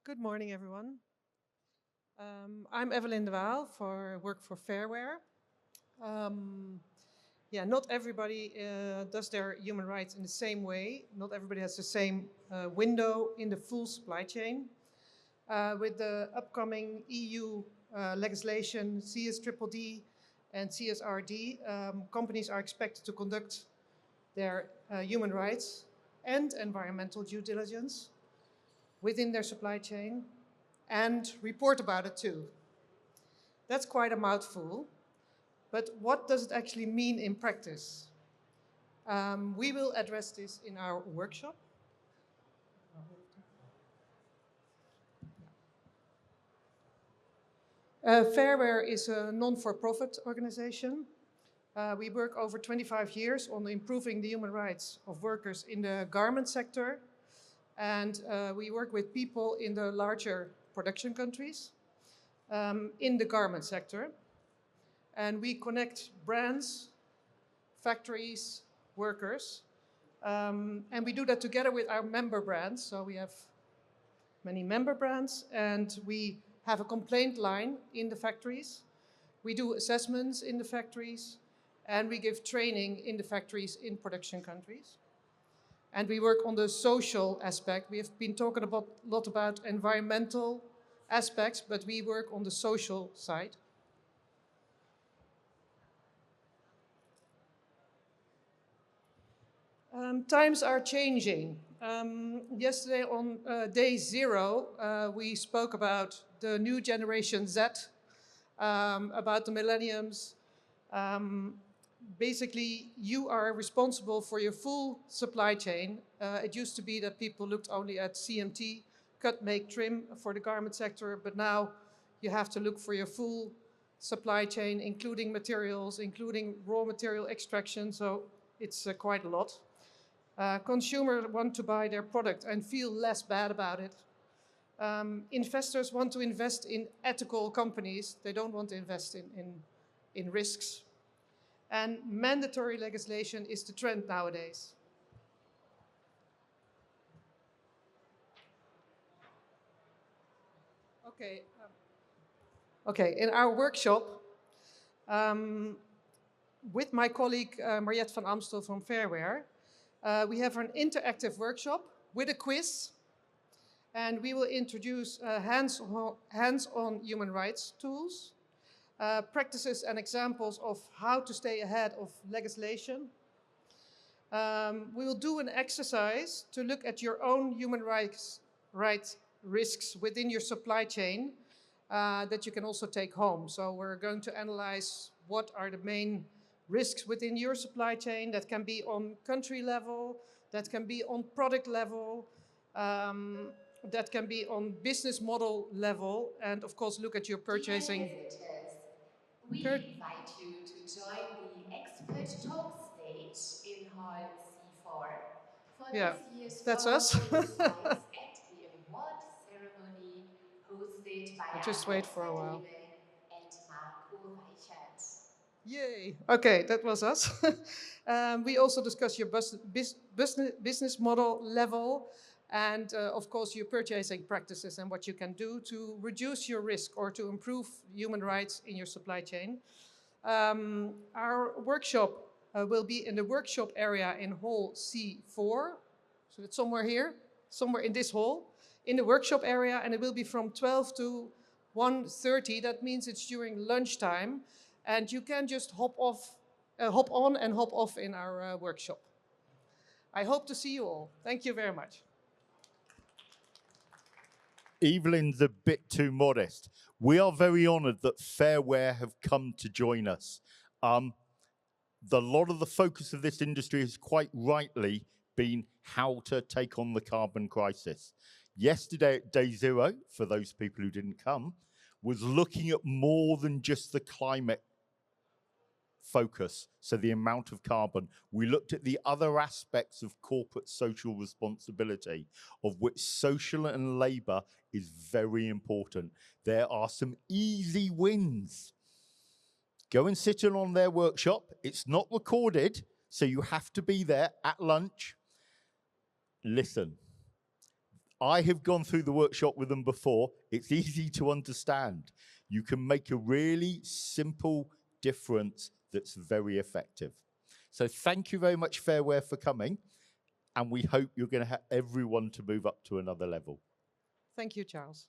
Good morning, everyone. I'm Eveline de Wael, work for Fairwear. Yeah, not everybody does their human rights in the same way. Not everybody has the same window in the full supply chain. With the upcoming EU legislation, CSDDD and CSRD, companies are expected to conduct their human rights and environmental due diligence within their supply chain and report about it too. That's quite a mouthful, but what does it actually mean in practice? We will address this in our workshop. Fairwear is a non-for-profit organization. We work over 25 years on improving the human rights of workers in the garment sector, and we work with people in the larger production countries in the garment sector. And we connect brands, factories, workers, and we do that together with our member brands. So we have many member brands, and we have a complaint line in the factories. We do assessments in the factories, and we give training in the factories in production countries. And we work on the social aspect. We have been talking a lot about environmental aspects, but we work on the social side. Times are changing. Yesterday on day 0, we spoke about the new generation Z, about the millenniums. Basically, you are responsible for your full supply chain. It used to be that people looked only at CMT, cut, make, trim for the garment sector, but now you have to look for your full supply chain, including materials, including raw material extraction, so it's quite a lot. Consumers want to buy their product and feel less bad about it. Investors want to invest in ethical companies. They don't want to invest in risks. And mandatory legislation is the trend nowadays. Okay, in our workshop, with my colleague Mariette van Amstel from Fairwear, we have an interactive workshop with a quiz, and we will introduce hands-on human rights tools, practices and examples of how to stay ahead of legislation. We will do an exercise to look at your own human rights risks within your supply chain that you can also take home. So we're going to analyze what are the main risks within your supply chain. That can be on country level, that can be on product level, that can be on business model level, and of course look at your purchasing. Dear visitors, we invite you to join the expert talk stage in Hall C4 for Yeah, this year's that's forum us. insights at the award ceremony hosted by Just wait for a Alexa while. Debe and Marco Reichert. Yay. Okay, that was us. We also discuss your business model level and, of course, your purchasing practices and what you can do to reduce your risk or to improve human rights in your supply chain. Our workshop will be in the workshop area in Hall C4. So it's somewhere here, somewhere in this hall, in the workshop area, and it will be from 12 to 1:30. That means it's during lunchtime, and you can just hop on and hop off in our workshop. I hope to see you all. Thank you very much. Evelyne's a bit too modest. We are very honoured that Fairwear have come to join us. The lot of the focus of this industry has quite rightly been how to take on the carbon crisis. Yesterday at day 0, for those people who didn't come, was looking at more than just the climate focus, so the amount of carbon. We looked at the other aspects of corporate social responsibility, of which social and labour is very important. There are some easy wins. Go and sit in on their workshop. It's not recorded, so you have to be there at lunch. Listen, I have gone through the workshop with them before. It's easy to understand. You can make a really simple difference that's very effective. So thank you very much, Fair Wear, for coming. And we hope you're going to have everyone to move up to another level. Thank you, Charles.